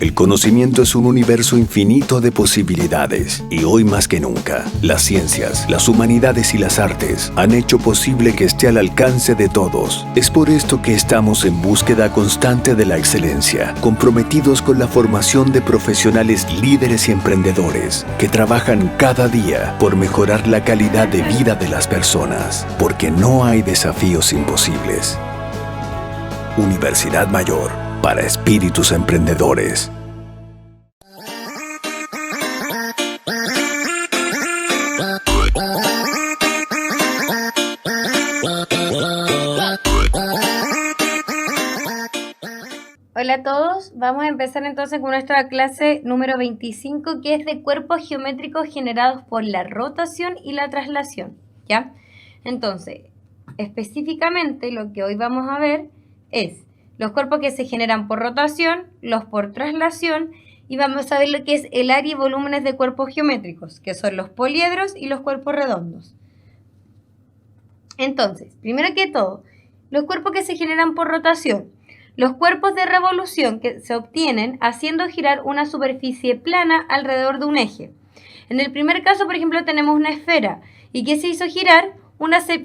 El conocimiento es un universo infinito de posibilidades y hoy más que nunca, las ciencias, las humanidades y las artes han hecho posible que esté al alcance de todos. Es por esto que estamos en búsqueda constante de la excelencia, comprometidos con la formación de profesionales líderes y emprendedores que trabajan cada día por mejorar la calidad de vida de las personas, porque no hay desafíos imposibles. Universidad Mayor, para espíritus emprendedores. Hola a todos, vamos a empezar entonces con nuestra clase número 25, que es de cuerpos geométricos generados por la rotación y la traslación, ¿ya? Entonces, específicamente lo que hoy vamos a ver es los cuerpos que se generan por rotación, los por traslación, y vamos a ver lo que es el área y volúmenes de cuerpos geométricos, que son los poliedros y los cuerpos redondos. Entonces, primero que todo, los cuerpos que se generan por rotación. Los cuerpos de revolución que se obtienen haciendo girar una superficie plana alrededor de un eje. En el primer caso, por ejemplo, tenemos una esfera. ¿Y qué se hizo girar?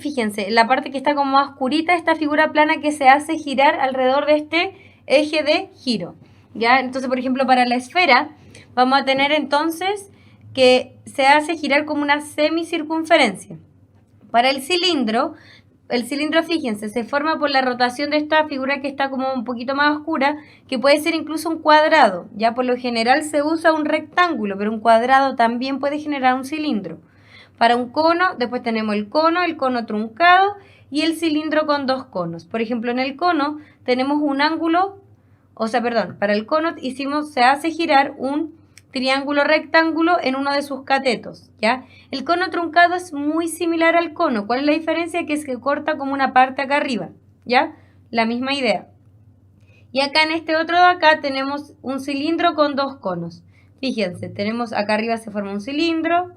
Fíjense, la parte que está como más oscurita, esta figura plana que se hace girar alrededor de este eje de giro. ¿Ya? Entonces, por ejemplo, para la esfera, vamos a tener entonces que se hace girar como una semicircunferencia. Para el cilindro, fíjense, se forma por la rotación de esta figura que está como un poquito más oscura, que puede ser incluso un cuadrado. Ya por lo general se usa un rectángulo, pero un cuadrado también puede generar un cilindro. Para un cono, después tenemos el cono truncado y el cilindro con dos conos. Por ejemplo, en el cono tenemos un ángulo, para el cono se hace girar un triángulo rectángulo en uno de sus catetos, ¿ya? El cono truncado es muy similar al cono. ¿Cuál es la diferencia? Que es que corta como una parte acá arriba, ¿ya? La misma idea. Y acá en este otro de acá tenemos un cilindro con dos conos. Fíjense, tenemos acá arriba se forma un cilindro,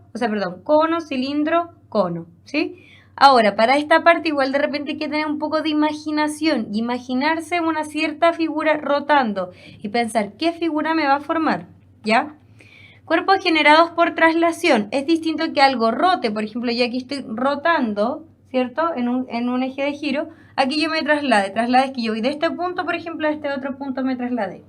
cono, cilindro, cono, ¿sí? Ahora, para esta parte igual de repente hay que tener un poco de imaginación, imaginarse una cierta figura rotando y pensar qué figura me va a formar, ¿ya? Cuerpos generados por traslación. Es distinto que algo rote, por ejemplo, yo aquí estoy rotando, ¿cierto? En un eje de giro, aquí yo me traslade es que yo voy de este punto, por ejemplo, a este otro punto me trasladé,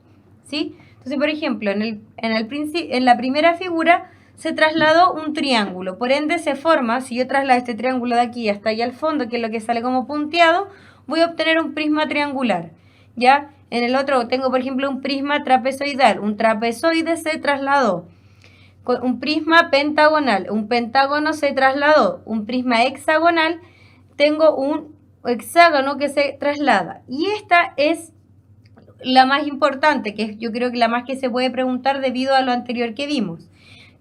¿sí? Entonces, por ejemplo, en la primera figura se trasladó un triángulo, por ende se forma, si yo traslado este triángulo de aquí hasta allá al fondo, que es lo que sale como punteado, voy a obtener un prisma triangular, ¿ya? En el otro tengo, por ejemplo, un prisma trapezoidal, un trapezoide se trasladó. Un prisma pentagonal, un pentágono se trasladó. Un prisma hexagonal, tengo un hexágono que se traslada. Y esta es la más importante, que yo creo que la más que se puede preguntar debido a lo anterior que vimos.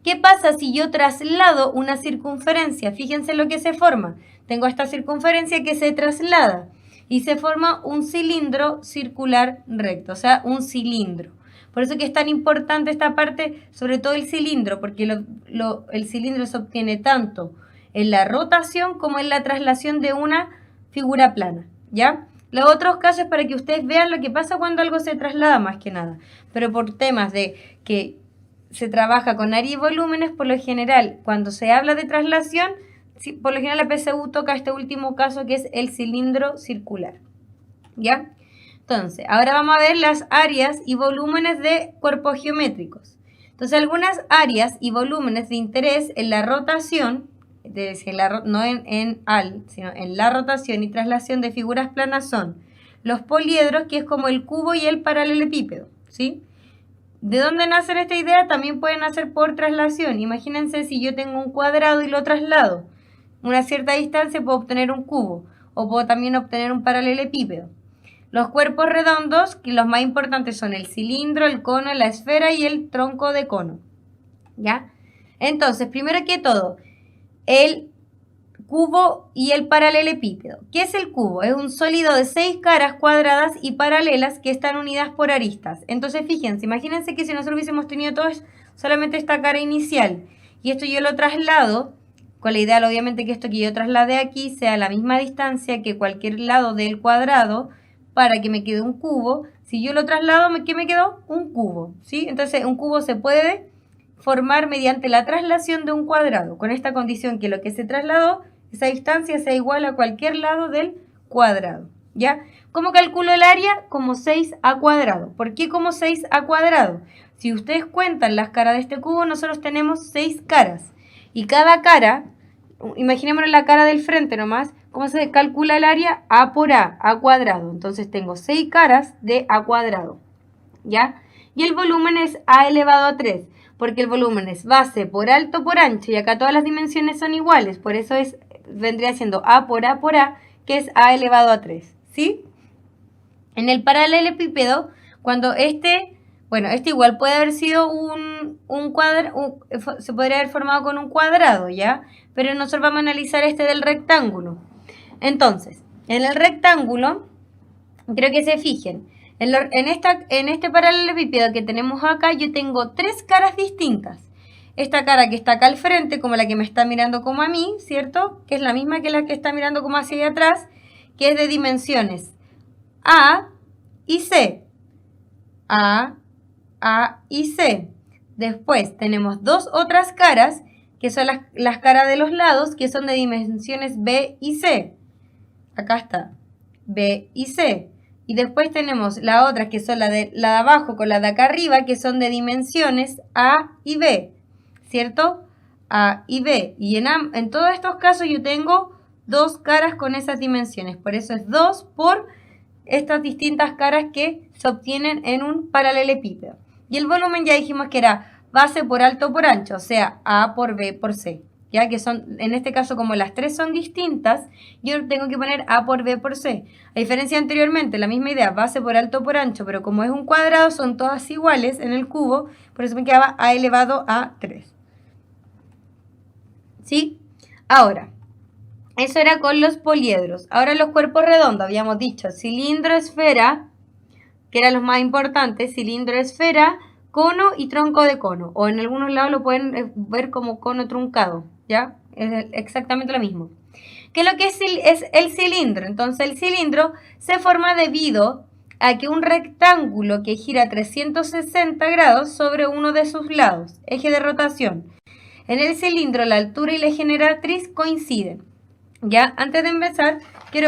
¿Qué pasa si yo traslado una circunferencia? Fíjense lo que se forma. Tengo esta circunferencia que se traslada y se forma un cilindro circular recto, o sea, un cilindro. Por eso que es tan importante esta parte, sobre todo el cilindro, porque el cilindro se obtiene tanto en la rotación como en la traslación de una figura plana, ¿ya? Los otros casos es para que ustedes vean lo que pasa cuando algo se traslada más que nada. Pero por temas de que se trabaja con área y volúmenes, por lo general, cuando se habla de traslación, por lo general la PSU toca este último caso que es el cilindro circular, ¿ya? Entonces, ahora vamos a ver las áreas y volúmenes de cuerpos geométricos. Entonces, algunas áreas y volúmenes de interés en la rotación, no sino en la rotación y traslación de figuras planas son los poliedros, que es como el cubo y el paralelepípedo, ¿sí? ¿De dónde nace esta idea? También pueden nacer por traslación. Imagínense si yo tengo un cuadrado y lo traslado una cierta distancia, puedo obtener un cubo o puedo también obtener un paralelepípedo. Los cuerpos redondos, que los más importantes son el cilindro, el cono, la esfera y el tronco de cono, ¿ya? Entonces, primero que todo, el cubo y el paralelepípedo. ¿Qué es el cubo? Es un sólido de 6 caras cuadradas y paralelas que están unidas por aristas. Entonces, fíjense, imagínense que si nosotros hubiésemos tenido solamente esta cara inicial y esto yo lo traslado, con la idea obviamente que esto que yo traslade aquí sea la misma distancia que cualquier lado del cuadrado, para que me quede un cubo. Si yo lo traslado, ¿qué me quedó? Un cubo, ¿sí? Entonces, un cubo se puede formar mediante la traslación de un cuadrado, con esta condición que lo que se trasladó, esa distancia sea igual a cualquier lado del cuadrado, ¿ya? ¿Cómo calculo el área? Como 6a cuadrado. ¿Por qué como 6a cuadrado? Si ustedes cuentan las caras de este cubo, nosotros tenemos 6 caras. Y cada cara, imaginémonos la cara del frente nomás, ¿cómo se calcula el área? A por a cuadrado. Entonces tengo 6 caras de a cuadrado, ¿ya? Y el volumen es a elevado a 3, porque el volumen es base por alto por ancho, y acá todas las dimensiones son iguales, por eso vendría siendo a, que es a elevado a 3, ¿sí? En el paralelepípedo, cuando este igual puede haber sido un cuadrado, se podría haber formado con un cuadrado, ¿ya? Pero nosotros vamos a analizar este del rectángulo. Entonces, en el rectángulo, creo que se fijen, en este paralelepípedo que tenemos acá, yo tengo 3 caras distintas. Esta cara que está acá al frente, como la que me está mirando como a mí, ¿cierto? Que es la misma que la que está mirando como hacia allá atrás, que es de dimensiones A y C. A y C. Después tenemos 2 otras caras, que son las caras de los lados, que son de dimensiones B y C. Acá está, B y C. Y después tenemos las otras, que son la de abajo con la de acá arriba, que son de dimensiones A y B, ¿cierto? A y B. Y en todos estos casos yo tengo 2 caras con esas dimensiones. Por eso es 2 por estas distintas caras que se obtienen en un paralelepípedo. Y el volumen ya dijimos que era base por alto por ancho, o sea, A por B por C. Ya que son, en este caso, como las 3 son distintas, yo tengo que poner A por B por C. A diferencia anteriormente, la misma idea, base por alto por ancho, pero como es un cuadrado, son todas iguales en el cubo, por eso me quedaba A elevado a 3. ¿Sí? Ahora, eso era con los poliedros. Ahora los cuerpos redondos, habíamos dicho, cilindro, esfera, que eran los más importantes, cilindro, esfera, cono y tronco de cono. O en algunos lados lo pueden ver como cono truncado, ¿ya? Es exactamente lo mismo. ¿Qué es lo que es el cilindro? Entonces el cilindro se forma debido a que un rectángulo que gira 360 grados sobre uno de sus lados, eje de rotación. En el cilindro la altura y la generatriz coinciden. Ya, antes de empezar,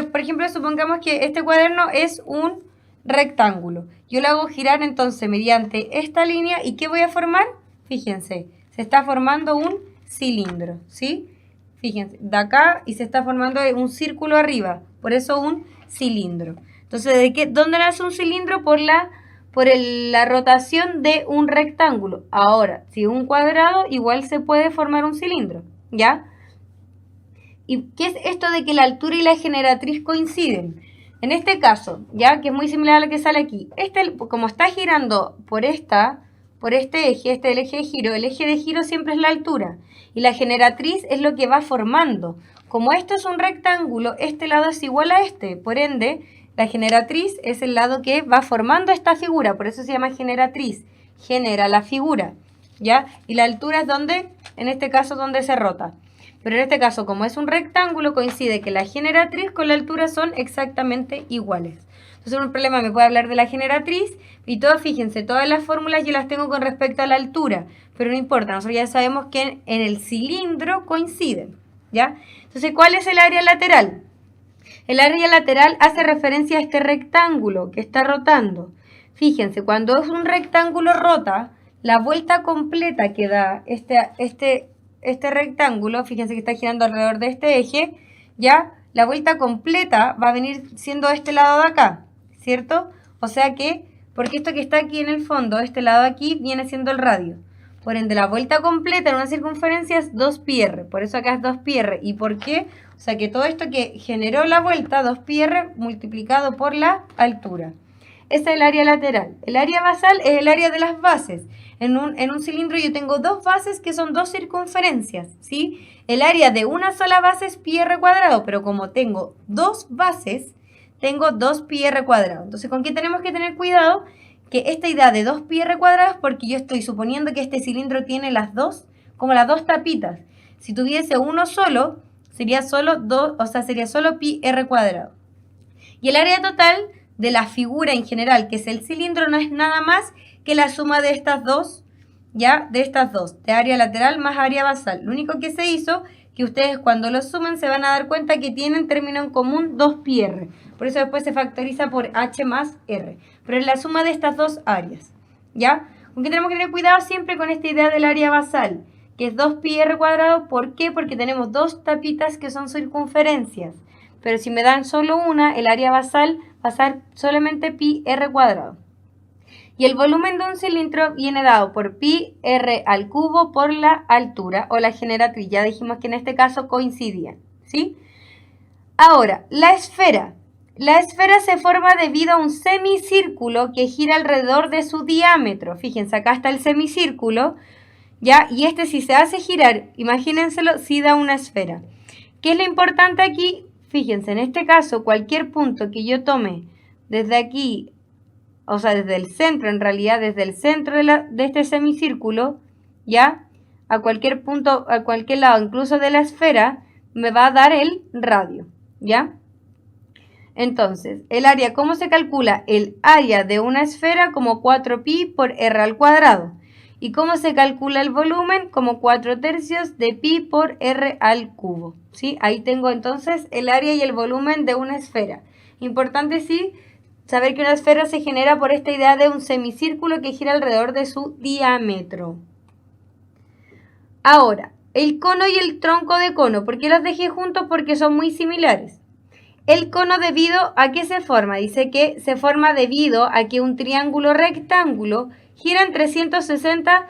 por ejemplo, supongamos que este cuaderno es un rectángulo. Yo lo hago girar entonces mediante esta línea. ¿Y qué voy a formar? Fíjense, se está formando un cilindro, ¿sí? Fíjense, de acá y se está formando un círculo arriba, por eso un cilindro. Entonces, ¿dónde nace un cilindro? Por la rotación de un rectángulo. Ahora, si un cuadrado, igual se puede formar un cilindro, ¿ya? ¿Y qué es esto de que la altura y la generatriz coinciden? En este caso, ya que es muy similar a lo que sale aquí, como está girando por este eje, este es el eje de giro siempre es la altura, y la generatriz es lo que va formando. Como esto es un rectángulo, este lado es igual a este, por ende, la generatriz es el lado que va formando esta figura, por eso se llama generatriz, genera la figura, ¿ya? Y la altura es donde, en este caso, donde se rota. Pero en este caso, como es un rectángulo, coincide que la generatriz con la altura son exactamente iguales. Entonces, un problema me puede hablar de la generatriz y fíjense, todas las fórmulas yo las tengo con respecto a la altura, pero no importa, nosotros ya sabemos que en el cilindro coinciden, ¿ya? Entonces, ¿cuál es el área lateral? El área lateral hace referencia a este rectángulo que está rotando. Fíjense, cuando es un rectángulo rota, la vuelta completa que da este rectángulo, fíjense que está girando alrededor de este eje, ya la vuelta completa va a venir siendo este lado de acá, ¿cierto? O sea que, porque esto que está aquí en el fondo, este lado de aquí, viene siendo el radio. Por ende, la vuelta completa en una circunferencia es 2πr, por eso acá es 2πr. ¿Y por qué? O sea que todo esto que generó la vuelta, 2πr multiplicado por la altura. Esa es el área lateral. El área basal es el área de las bases. En un cilindro yo tengo 2 bases que son 2 circunferencias, ¿sí? El área de una sola base es πr cuadrado, pero como tengo 2 bases, tengo 2πr cuadrado. Entonces, ¿con qué tenemos que tener cuidado? Que esta idea de 2πr cuadrado es porque yo estoy suponiendo que este cilindro tiene como las dos tapitas. Si tuviese uno solo, sería solo sería solo πr cuadrado. Y el área total de la figura en general, que es el cilindro, no es nada más que la suma de estas dos, ¿ya? De estas dos, de área lateral más área basal. Lo único que se hizo, que ustedes cuando lo sumen se van a dar cuenta que tienen término en común 2πr. Por eso después se factoriza por h más r. Pero es la suma de estas dos áreas, ¿ya? Aunque tenemos que tener cuidado siempre con esta idea del área basal, que es 2πr cuadrado. ¿Por qué? Porque tenemos dos tapitas que son circunferencias. Pero si me dan solo una, el área basal va a ser solamente πr cuadrado. Y el volumen de un cilindro viene dado por πr al cubo por la altura o la generatriz. Ya dijimos que en este caso coincidían, ¿sí? Ahora, la esfera. La esfera se forma debido a un semicírculo que gira alrededor de su diámetro. Fíjense, acá está el semicírculo, ¿ya? Y este si se hace girar, imagínenselo, si da una esfera. ¿Qué es lo importante aquí? Fíjense, en este caso, cualquier punto que yo tome desde aquí, o sea, desde el centro, en realidad, desde el centro de este semicírculo, ¿ya? A cualquier punto, a cualquier lado, incluso de la esfera, me va a dar el radio, ¿ya? Entonces, el área, ¿cómo se calcula? El área de una esfera como 4pi por r al cuadrado. ¿Y cómo se calcula el volumen? Como 4/3 de pi por r al cubo, ¿sí? Ahí tengo entonces el área y el volumen de una esfera. Importante, sí, saber que una esfera se genera por esta idea de un semicírculo que gira alrededor de su diámetro. Ahora, el cono y el tronco de cono. ¿Por qué los dejé juntos? Porque son muy similares. El cono, ¿debido a qué se forma? Dice que se forma debido a que un triángulo rectángulo gira en 360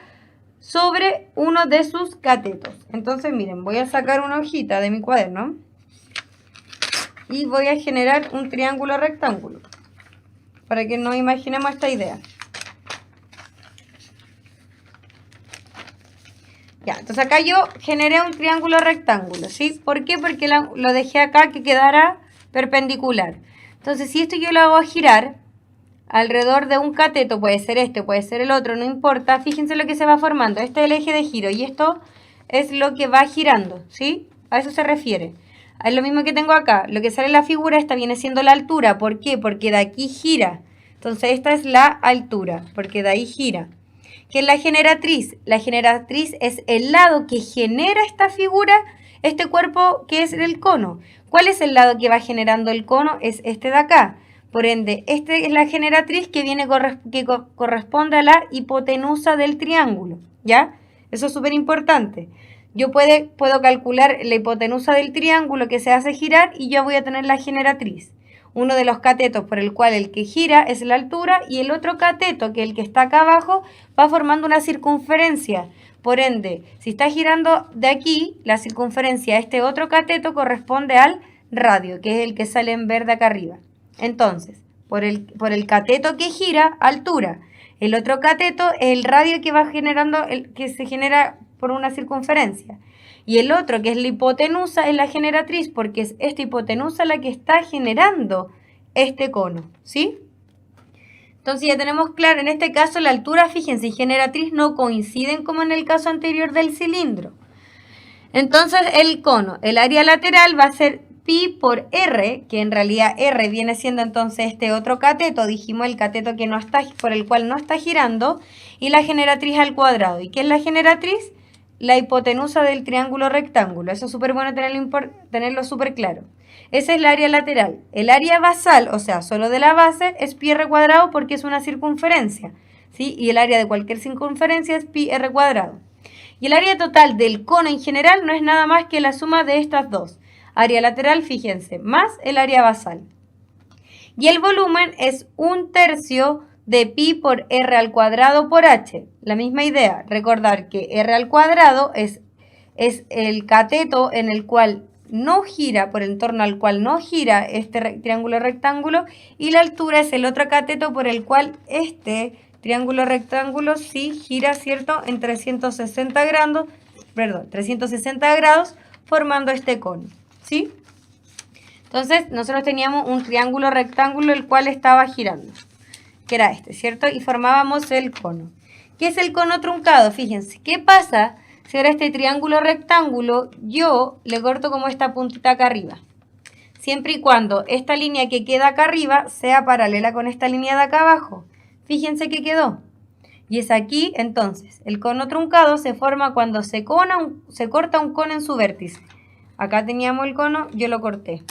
sobre uno de sus catetos. Entonces, miren, voy a sacar una hojita de mi cuaderno y voy a generar un triángulo rectángulo para que nos imaginemos esta idea. Ya, entonces acá yo generé un triángulo rectángulo, ¿sí? ¿Por qué? Porque lo dejé acá que quedara perpendicular. Entonces, si esto yo lo hago girar alrededor de un cateto, puede ser este, puede ser el otro, no importa. Fíjense lo que se va formando. Este es el eje de giro y esto es lo que va girando, ¿sí? A eso se refiere. Es lo mismo que tengo acá. Lo que sale en la figura, esta viene siendo la altura. ¿Por qué? Porque de aquí gira. Entonces, esta es la altura, porque de ahí gira. ¿Qué es la generatriz? La generatriz es el lado que genera esta figura, este cuerpo que es el cono. ¿Cuál es el lado que va generando el cono? Es este de acá. Por ende, esta es la generatriz que corresponde a la hipotenusa del triángulo, ¿ya? Eso es súper importante. Yo puedo calcular la hipotenusa del triángulo que se hace girar y yo voy a tener la generatriz. Uno de los catetos por el cual el que gira es la altura y el otro cateto, que es el que está acá abajo, va formando una circunferencia. Por ende, si está girando de aquí, la circunferencia a este otro cateto corresponde al radio, que es el que sale en verde acá arriba. Entonces, por el cateto que gira, altura. El otro cateto es el radio que va generando, que se genera por una circunferencia. Y el otro, que es la hipotenusa, es la generatriz, porque es esta hipotenusa la que está generando este cono, ¿sí? Entonces ya tenemos claro, en este caso la altura, fíjense, y generatriz no coinciden como en el caso anterior del cilindro. Entonces el cono, el área lateral va a ser pi por r, que en realidad r viene siendo entonces este otro cateto, dijimos el cateto que no está, por el cual no está girando, y la generatriz al cuadrado. ¿Y qué es la generatriz? La hipotenusa del triángulo rectángulo. Eso es súper bueno tenerlo súper claro. Esa es el área lateral. El área basal, o sea, solo de la base, es pi r cuadrado porque es una circunferencia, ¿sí? Y el área de cualquier circunferencia es pi r cuadrado. Y el área total del cono en general no es nada más que la suma de estas dos. Área lateral, fíjense, más el área basal. Y el volumen es 1/3 de pi por r al cuadrado por h. La misma idea, recordar que r al cuadrado es el cateto en el cual no gira, por el entorno al cual no gira este triángulo rectángulo, y la altura es el otro cateto por el cual este triángulo rectángulo sí gira, ¿cierto?, en 360 grados, formando este cono, ¿sí? Entonces, nosotros teníamos un triángulo rectángulo el cual estaba girando, que era este, ¿cierto? Y formábamos el cono. ¿Qué es el cono truncado? Fíjense, ¿qué pasa si ahora este triángulo rectángulo yo le corto como esta puntita acá arriba? siempre y cuando esta línea que queda acá arriba sea paralela con esta línea de acá abajo. Fíjense que quedó. Y es aquí, entonces, el cono truncado se forma cuando se corta un cono en su vértice. Acá teníamos el cono, yo lo corté.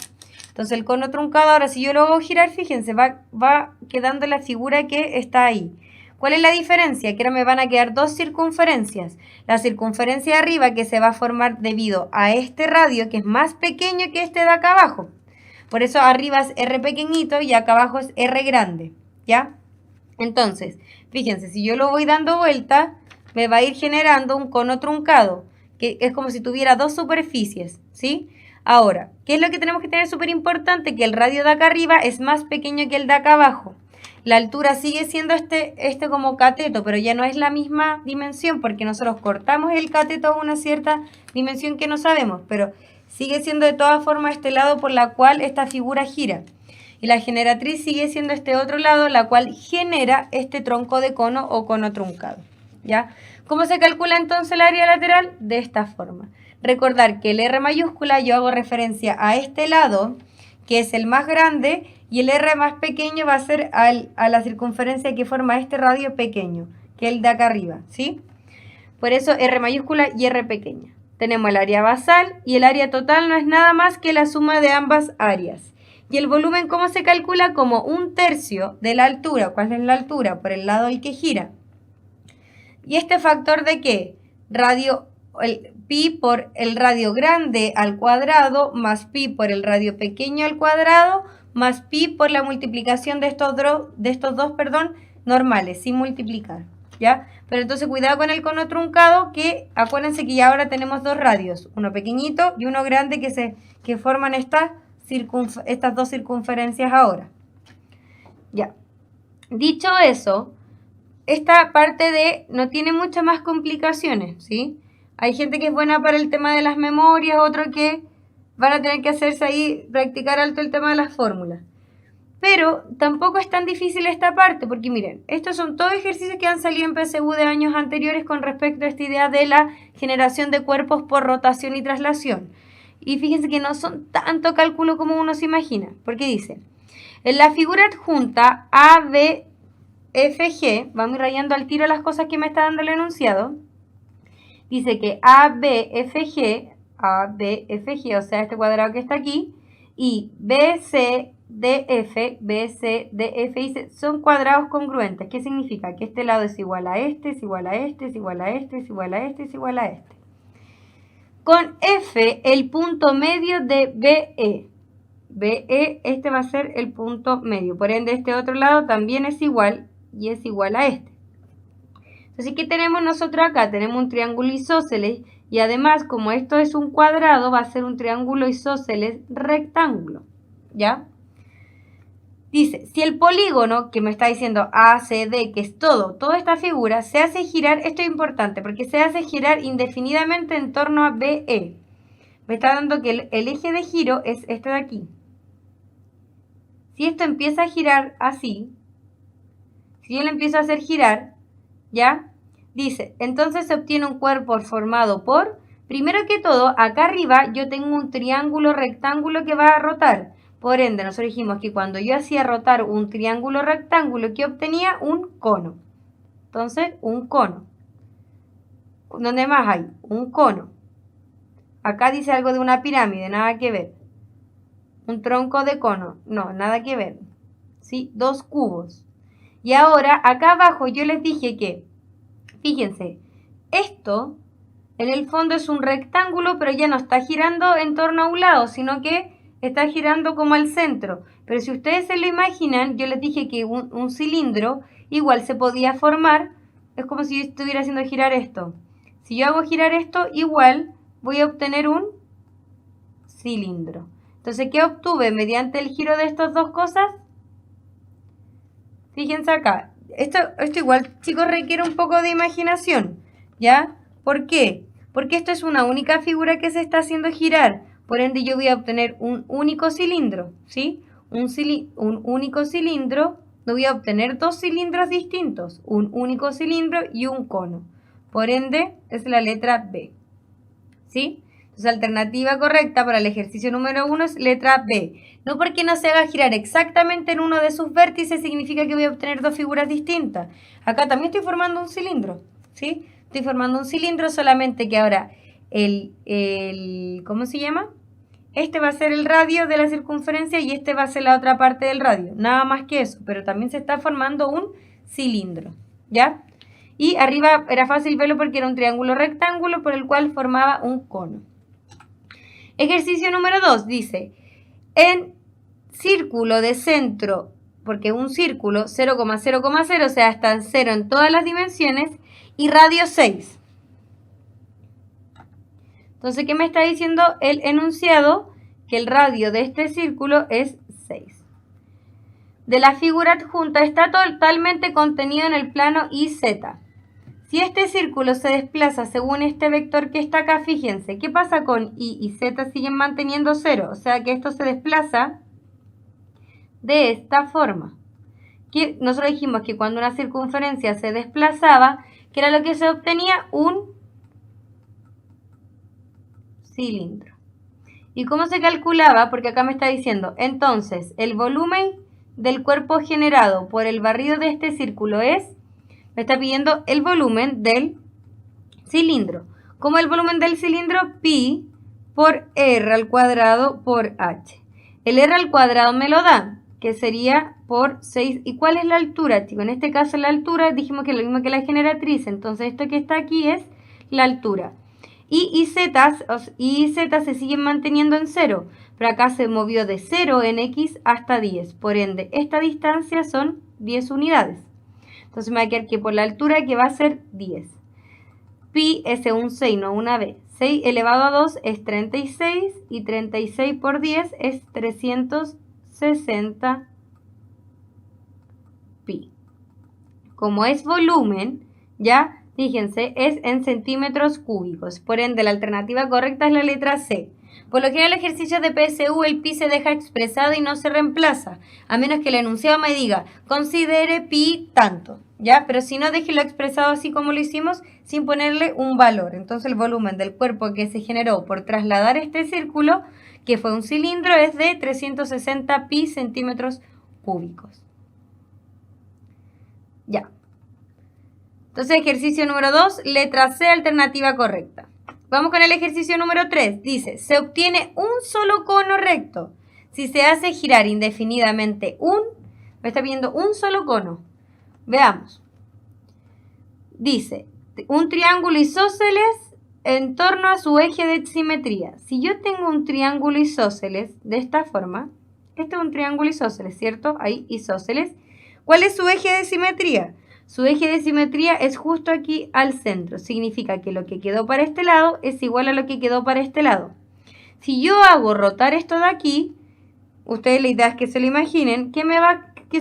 Entonces el cono truncado, ahora si yo lo hago girar, fíjense, va quedando la figura que está ahí. ¿Cuál es la diferencia? Que ahora me van a quedar dos circunferencias. La circunferencia de arriba que se va a formar debido a este radio que es más pequeño que este de acá abajo. Por eso arriba es R pequeñito y acá abajo es R grande, ¿ya? Entonces, fíjense, si yo lo voy dando vuelta, me va a ir generando un cono truncado, que es como si tuviera dos superficies, ¿sí? Ahora, ¿qué es lo que tenemos que tener súper importante? Que el radio de acá arriba es más pequeño que el de acá abajo. La altura sigue siendo este como cateto, pero ya no es la misma dimensión, porque nosotros cortamos el cateto a una cierta dimensión que no sabemos, pero sigue siendo de todas formas este lado por la cual esta figura gira. Y la generatriz sigue siendo este otro lado, la cual genera este tronco de cono o cono truncado, ¿ya? ¿Cómo se calcula entonces el área lateral? De esta forma. Recordar que el R mayúscula yo hago referencia a este lado, que es el más grande, y el R más pequeño va a ser a la circunferencia que forma este radio pequeño, que es el de acá arriba, ¿sí? Por eso R mayúscula y R pequeña. Tenemos el área basal y el área total no es nada más que la suma de ambas áreas. Y el volumen, ¿cómo se calcula? Como 1/3 de la altura. ¿Cuál es la altura? Por el lado al que gira. ¿Y este factor de qué? Pi por el radio grande al cuadrado más pi por el radio pequeño al cuadrado más pi por la multiplicación de estos dos normales, sin multiplicar, ¿ya? Pero entonces cuidado con el cono truncado, que acuérdense que ya ahora tenemos dos radios, uno pequeñito y uno grande que forman estas dos circunferencias ahora. Ya. Dicho eso, esta parte no tiene muchas más complicaciones, ¿sí? Hay gente que es buena para el tema de las memorias, otros que van a tener que hacerse ahí, practicar alto el tema de las fórmulas. Pero tampoco es tan difícil esta parte, porque miren, estos son todos ejercicios que han salido en PSU de años anteriores con respecto a esta idea de la generación de cuerpos por rotación y traslación. Y fíjense que no son tanto cálculo como uno se imagina, porque dice, en la figura adjunta ABFG, vamos rayando al tiro las cosas que me está dando el enunciado, dice que ABFG, o sea, este cuadrado que está aquí, y BCDF, son cuadrados congruentes. ¿Qué significa? Que este lado es igual a este, es igual a este, es igual a este, es igual a este, es igual a este. Con F, el punto medio de BE. BE, este va a ser el punto medio. Por ende, este otro lado también es igual y es igual a este. Entonces, ¿qué tenemos nosotros acá? Tenemos un triángulo isósceles y además, como esto es un cuadrado, va a ser un triángulo isósceles rectángulo, ¿ya? Dice, si el polígono, que me está diciendo ACD, que es toda esta figura, se hace girar, esto es importante, porque se hace girar indefinidamente en torno a BE. Me está dando que el eje de giro es este de aquí. Si esto empieza a girar así, si yo le empiezo a hacer girar, ¿ya? Dice, entonces se obtiene un cuerpo formado por, primero que todo, acá arriba yo tengo un triángulo rectángulo que va a rotar. Por ende, nosotros dijimos que cuando yo hacía rotar un triángulo rectángulo, ¿qué obtenía? Un cono. Entonces, un cono. ¿Dónde más hay? Un cono. Acá dice algo de una pirámide, nada que ver. Un tronco de cono, no, nada que ver. ¿Sí? Dos cubos. Y ahora, acá abajo yo les dije que, fíjense, esto en el fondo es un rectángulo, pero ya no está girando en torno a un lado, sino que está girando como al centro. Pero si ustedes se lo imaginan, yo les dije que un cilindro igual se podía formar, es como si yo estuviera haciendo girar esto. Si yo hago girar esto, igual voy a obtener un cilindro. Entonces, ¿qué obtuve mediante el giro de estas dos cosas? Fíjense acá. Esto igual, chicos, requiere un poco de imaginación, ¿ya? ¿Por qué? Porque esto es una única figura que se está haciendo girar. Por ende, yo voy a obtener un único cilindro, ¿sí? Un único cilindro, no voy a obtener dos cilindros distintos. Un único cilindro y un cono. Por ende, es la letra B, ¿sí? Entonces, alternativa correcta para el ejercicio número 1 es letra B. No porque no se haga girar exactamente en uno de sus vértices significa que voy a obtener dos figuras distintas. Acá también estoy formando un cilindro, ¿sí? Estoy formando un cilindro, solamente que ahora ¿cómo se llama? Este va a ser el radio de la circunferencia y este va a ser la otra parte del radio. Nada más que eso, pero también se está formando un cilindro, ¿ya? Y arriba era fácil verlo porque era un triángulo rectángulo por el cual formaba un cono. Ejercicio número 2 dice, en círculo de centro, porque un círculo 0,0,0, o sea, está en 0 en todas las dimensiones, y radio 6. Entonces, ¿qué me está diciendo el enunciado? Que el radio de este círculo es 6. De la figura adjunta está totalmente contenido en el plano IZ. Si este círculo se desplaza según este vector que está acá, fíjense, ¿qué pasa con I y Z? Siguen manteniendo 0, o sea que esto se desplaza de esta forma. Que nosotros dijimos que cuando una circunferencia se desplazaba, ¿qué era lo que se obtenía? Un cilindro. ¿Y cómo se calculaba? Porque acá me está diciendo, entonces, el volumen del cuerpo generado por el barrido de este círculo es, me está pidiendo el volumen del cilindro. ¿Cómo el volumen del cilindro? Pi por R al cuadrado por H. El R al cuadrado me lo da, que sería por 6. ¿Y cuál es la altura, chicos? En este caso la altura dijimos que es lo mismo que la generatriz, entonces esto que está aquí es la altura. Y Z se siguen manteniendo en 0, pero acá se movió de 0 en X hasta 10. Por ende, esta distancia son 10 unidades. Entonces me va a quedar que por la altura que va a ser 10. Pi es un 6, no una B. 6 elevado a 2 es 36 y 36 por 10 es 360 pi. Como es volumen, ya... Fíjense, es en centímetros cúbicos. Por ende, la alternativa correcta es la letra C. Por lo general, en el ejercicio de PSU, el pi se deja expresado y no se reemplaza, a menos que el enunciado me diga, considere pi tanto, ¿ya? Pero si no, déjelo expresado así como lo hicimos, sin ponerle un valor. Entonces, el volumen del cuerpo que se generó por trasladar este círculo, que fue un cilindro, es de 360 pi centímetros cúbicos. Ya. Entonces, ejercicio número 2, letra C, alternativa correcta. Vamos con el ejercicio número 3. Dice, se obtiene un solo cono recto si se hace girar indefinidamente me está pidiendo un solo cono. Veamos. Dice, un triángulo isósceles en torno a su eje de simetría. Si yo tengo un triángulo isósceles de esta forma, este es un triángulo isósceles, ¿cierto? Ahí, isósceles. ¿Cuál es su eje de simetría? Su eje de simetría es justo aquí al centro. Significa que lo que quedó para este lado es igual a lo que quedó para este lado. Si yo hago rotar esto de aquí, ustedes la idea es que se lo imaginen, ¿qué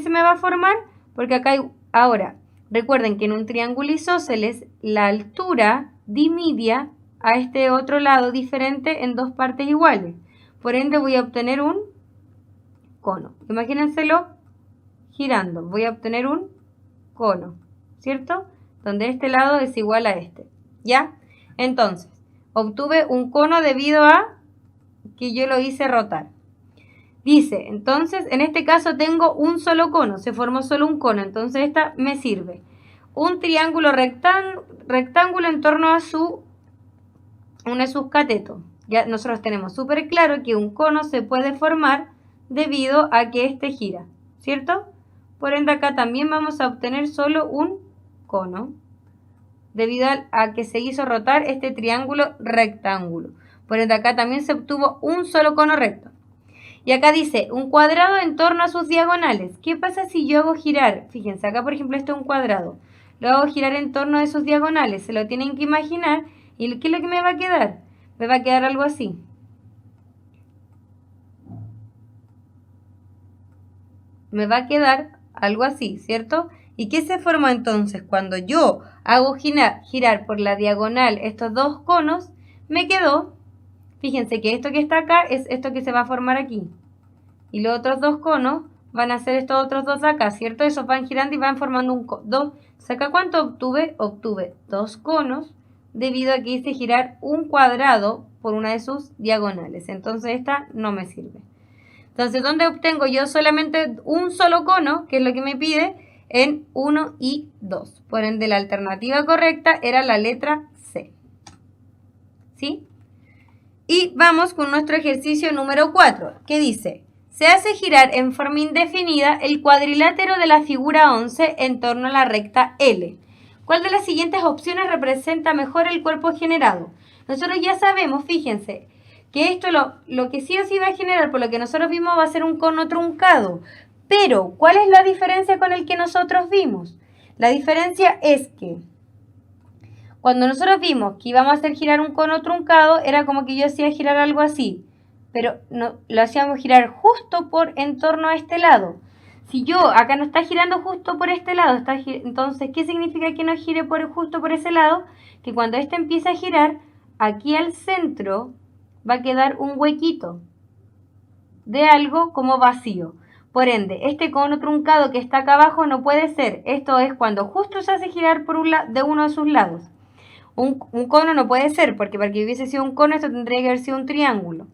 se me va a formar? Porque acá hay, ahora, recuerden que en un triángulo isósceles la altura divide a este otro lado diferente en dos partes iguales. Por ende voy a obtener un cono. Imagínenselo girando. Voy a obtener un cono, ¿cierto? Donde este lado es igual a este, ¿ya? Entonces, obtuve un cono debido a que yo lo hice rotar. Dice, entonces, en este caso tengo un solo cono, se formó solo un cono, entonces esta me sirve. Un triángulo rectángulo en torno a uno de sus catetos. Ya nosotros tenemos súper claro que un cono se puede formar debido a que este gira, ¿cierto? Por ende, acá también vamos a obtener solo un cono, debido a que se hizo rotar este triángulo rectángulo. Por ende, acá también se obtuvo un solo cono recto. Y acá dice, un cuadrado en torno a sus diagonales. ¿Qué pasa si yo hago girar? Fíjense, acá por ejemplo este es un cuadrado. Lo hago girar en torno de sus diagonales. Se lo tienen que imaginar. ¿Y qué es lo que me va a quedar? Me va a quedar algo así. Me va a quedar algo así, ¿cierto? ¿Y qué se forma entonces? Cuando yo hago girar por la diagonal estos dos conos, me quedó, fíjense que esto que está acá es esto que se va a formar aquí. Y los otros dos conos van a ser estos otros dos acá, ¿cierto? Esos van girando y van formando un cono. ¿Acá cuánto obtuve? Obtuve dos conos debido a que hice girar un cuadrado por una de sus diagonales. Entonces esta no me sirve. Entonces, ¿dónde obtengo yo solamente un solo cono, que es lo que me pide? En 1 y 2. Por ende, la alternativa correcta era la letra C. ¿Sí? Y vamos con nuestro ejercicio número 4, que dice: se hace girar en forma indefinida el cuadrilátero de la figura 11 en torno a la recta L. ¿Cuál de las siguientes opciones representa mejor el cuerpo generado? Nosotros ya sabemos, fíjense, que esto lo que sí o sí va a generar, por lo que nosotros vimos, va a ser un cono truncado. Pero, ¿cuál es la diferencia con el que nosotros vimos? La diferencia es que cuando nosotros vimos que íbamos a hacer girar un cono truncado, era como que yo hacía girar algo así, pero no, lo hacíamos girar justo por en torno a este lado. Si yo acá no está girando justo por este lado, entonces, ¿qué significa que no gire justo por ese lado? Que cuando este empieza a girar, aquí al centro va a quedar un huequito de algo como vacío. Por ende, este cono truncado que está acá abajo no puede ser. Esto es cuando justo se hace girar por de uno de sus lados. Un cono no puede ser, porque para que hubiese sido un cono, esto tendría que haber sido un triángulo.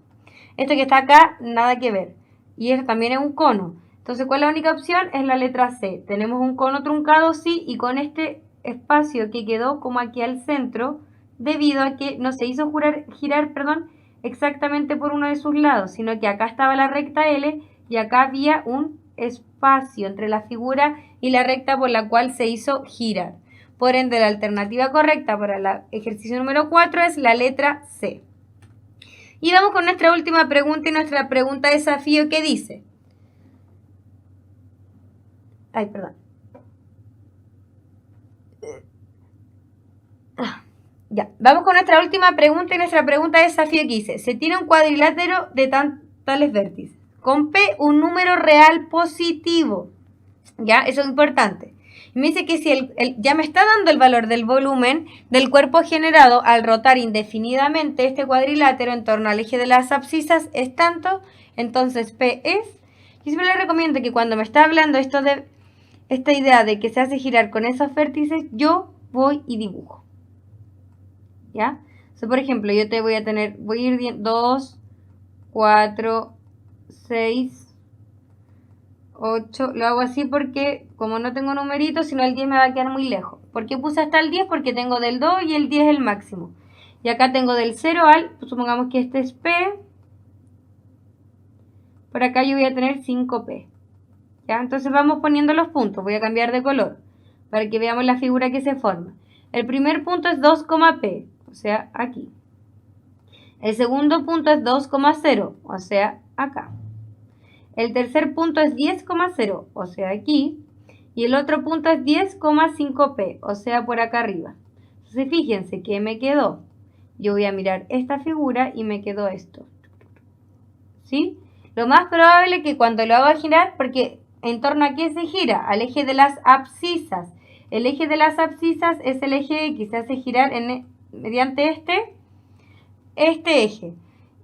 Esto que está acá, nada que ver. Y esto también es un cono. Entonces, ¿cuál es la única opción? Es la letra C. Tenemos un cono truncado, sí, y con este espacio que quedó como aquí al centro, debido a que no se hizo girar, exactamente por uno de sus lados, sino que acá estaba la recta L y acá había un espacio entre la figura y la recta por la cual se hizo girar. Por ende, la alternativa correcta para el ejercicio número 4 es la letra C. Y vamos con nuestra última pregunta y nuestra pregunta de desafío, que dice: vamos con nuestra última pregunta y nuestra pregunta de desafío, que dice: se tiene un cuadrilátero de tales vértices, con P un número real positivo. ¿Ya? Eso es importante. Y me dice que si ya me está dando el valor del volumen del cuerpo generado al rotar indefinidamente este cuadrilátero en torno al eje de las abscisas es tanto, entonces P es... Yo siempre le recomiendo que cuando me está hablando esta idea de que se hace girar con esos vértices, yo voy y dibujo. ¿Ya? Por ejemplo, yo voy a ir 2, 4, 6, 8, lo hago así porque como no tengo numeritos, si no el 10 me va a quedar muy lejos. ¿Por qué puse hasta el 10? Porque tengo del 2 y el 10 es el máximo. Y acá tengo del 0 al, supongamos que este es P. Por acá yo voy a tener 5P. ¿Ya? Entonces vamos poniendo los puntos. Voy a cambiar de color para que veamos la figura que se forma. El primer punto es 2,P, o sea, aquí. El segundo punto es 2,0, o sea, acá. El tercer punto es 10,0, o sea, aquí. Y el otro punto es 10,5P, o sea, por acá arriba. Entonces, fíjense que me quedó. Yo voy a mirar esta figura y me quedó esto. ¿Sí? Lo más probable es que cuando lo haga girar, porque en torno a qué se gira, al eje de las abscisas. El eje de las abscisas es el eje que se hace girar mediante este eje.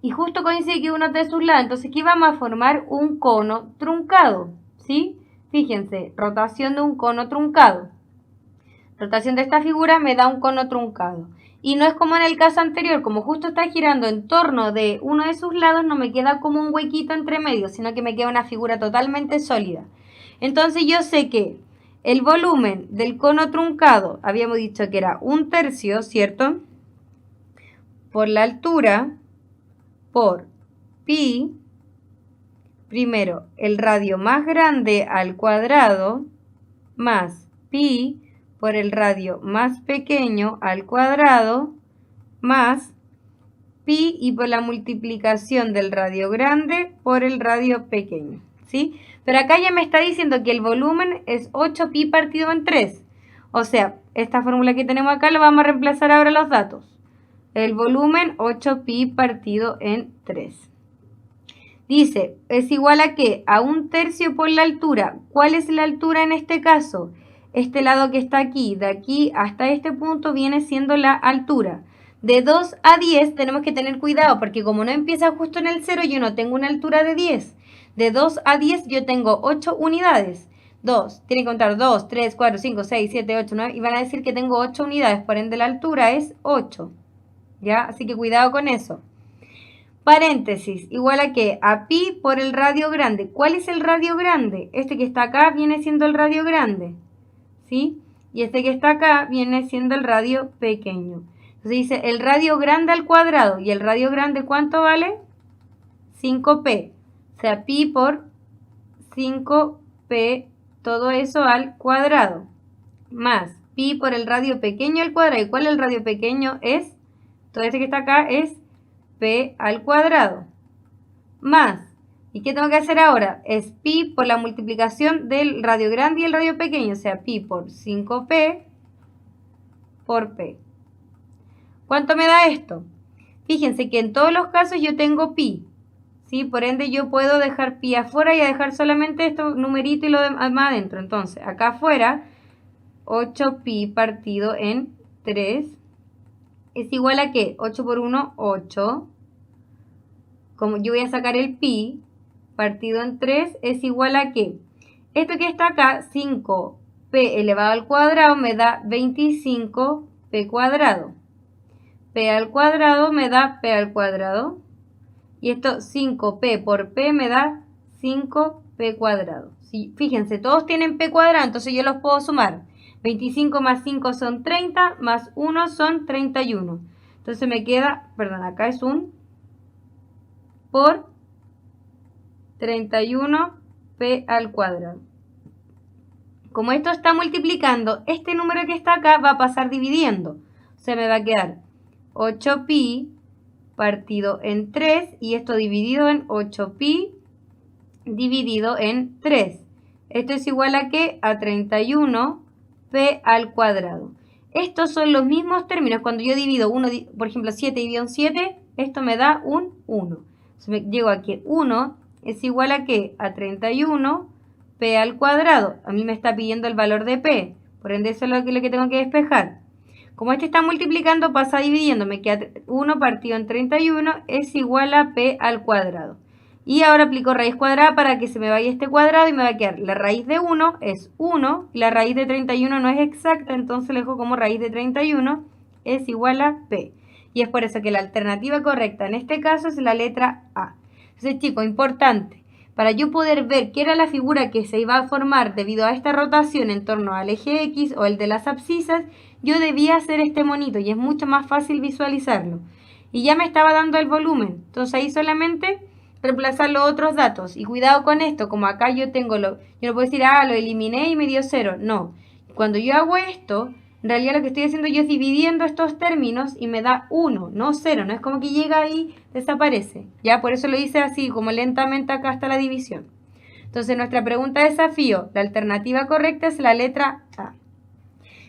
Y justo coincide que uno de sus lados. Entonces aquí vamos a formar un cono truncado. ¿Sí? Fíjense, rotación de un cono truncado. Rotación de esta figura me da un cono truncado. Y no es como en el caso anterior, como justo está girando en torno de uno de sus lados, no me queda como un huequito entre medio, sino que me queda una figura totalmente sólida. Entonces yo sé que el volumen del cono truncado, habíamos dicho que era 1/3, ¿cierto? Por la altura, por pi, primero el radio más grande al cuadrado, más pi por el radio más pequeño al cuadrado, más pi y por la multiplicación del radio grande por el radio pequeño, ¿sí? Pero acá ya me está diciendo que el volumen es 8pi partido en 3. O sea, esta fórmula que tenemos acá lo vamos a reemplazar ahora los datos. El volumen 8pi partido en 3. Dice, es igual a ¿qué? A 1/3 por la altura. ¿Cuál es la altura en este caso? Este lado que está aquí, de aquí hasta este punto viene siendo la altura. De 2 a 10 tenemos que tener cuidado porque como no empieza justo en el 0, yo no tengo una altura de 10. De 2 a 10 yo tengo 8 unidades. 2. Tienen que contar 2, 3, 4, 5, 6, 7, 8, 9. Y van a decir que tengo 8 unidades. Por ende, la altura es 8. ¿Ya? Así que cuidado con eso. Paréntesis, igual a ¿qué? A pi por el radio grande. ¿Cuál es el radio grande? Este que está acá viene siendo el radio grande. ¿Sí? Y este que está acá viene siendo el radio pequeño. Entonces dice el radio grande al cuadrado. ¿Y el radio grande cuánto vale? 5p. O sea, pi por 5p, todo eso al cuadrado. Más pi por el radio pequeño al cuadrado. ¿Y cuál es el radio pequeño? Es, todo este que está acá es p al cuadrado. Más, ¿y qué tengo que hacer ahora? Es pi por la multiplicación del radio grande y el radio pequeño. O sea, pi por 5p por p. ¿Cuánto me da esto? Fíjense que en todos los casos yo tengo pi. ¿Sí? Por ende yo puedo dejar pi afuera y dejar solamente esto numerito y lo demás adentro. Entonces, acá afuera, 8pi partido en 3 es igual a ¿qué? 8 por 1, 8. Como yo voy a sacar el pi partido en 3 es igual a ¿qué? Esto que está acá, 5p elevado al cuadrado me da 25p cuadrado. P al cuadrado me da p al cuadrado. Y esto 5p por p me da 5p cuadrado. Sí, fíjense, todos tienen p cuadrado, entonces yo los puedo sumar. 25 más 5 son 30, más 1 son 31. Entonces me queda, perdón, acá es un por 31p al cuadrado. Como esto está multiplicando, este número que está acá va a pasar dividiendo. O sea, me va a quedar 8pi partido en 3 y esto dividido en 8pi dividido en 3. Esto es igual a ¿qué? A 31p al cuadrado. Estos son los mismos términos. Cuando yo divido 1, por ejemplo 7 dividido en 7, esto me da un 1. Entonces llego a que 1 es igual a ¿qué? A 31p al cuadrado. A mí me está pidiendo el valor de p. Por ende eso es lo que tengo que despejar. Como este está multiplicando, pasa dividiendo. Me queda 1 partido en 31 es igual a p al cuadrado. Y ahora aplico raíz cuadrada para que se me vaya este cuadrado y me va a quedar la raíz de 1 es 1 y la raíz de 31 no es exacta, entonces le dejo como raíz de 31 es igual a p. Y es por eso que la alternativa correcta en este caso es la letra A. Entonces, chicos, importante. Para yo poder ver qué era la figura que se iba a formar debido a esta rotación en torno al eje X o el de las abscisas, yo debía hacer este monito y es mucho más fácil visualizarlo. Y ya me estaba dando el volumen. Entonces ahí solamente reemplazar los otros datos. Y cuidado con esto, como acá yo tengo yo no puedo decir, lo eliminé y me dio 0. No. Cuando yo hago esto, en realidad lo que estoy haciendo yo es dividiendo estos términos y me da 1, no 0. No es como que llega ahí, desaparece. Ya, por eso lo hice así, como lentamente acá hasta la división. Entonces nuestra pregunta de desafío, la alternativa correcta es la letra A.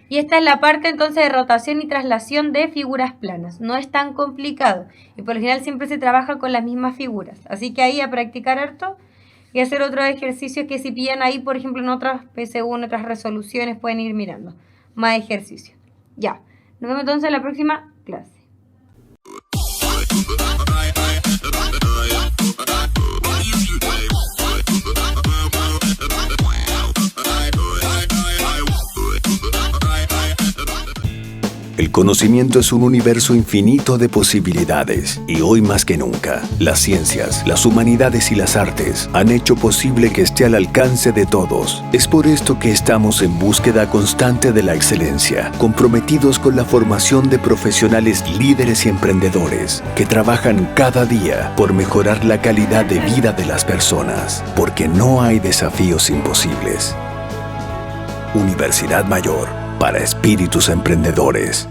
Y esta es la parte entonces de rotación y traslación de figuras planas. No es tan complicado y por lo general siempre se trabaja con las mismas figuras. Así que ahí a practicar harto y hacer otros ejercicios que si pillan ahí, por ejemplo, en otras PSU, en otras resoluciones, pueden ir mirando más ejercicios. Ya, nos vemos entonces en la próxima clase. El conocimiento es un universo infinito de posibilidades y hoy más que nunca, las ciencias, las humanidades y las artes han hecho posible que esté al alcance de todos. Es por esto que estamos en búsqueda constante de la excelencia, comprometidos con la formación de profesionales líderes y emprendedores que trabajan cada día por mejorar la calidad de vida de las personas, porque no hay desafíos imposibles. Universidad Mayor, para espíritus emprendedores.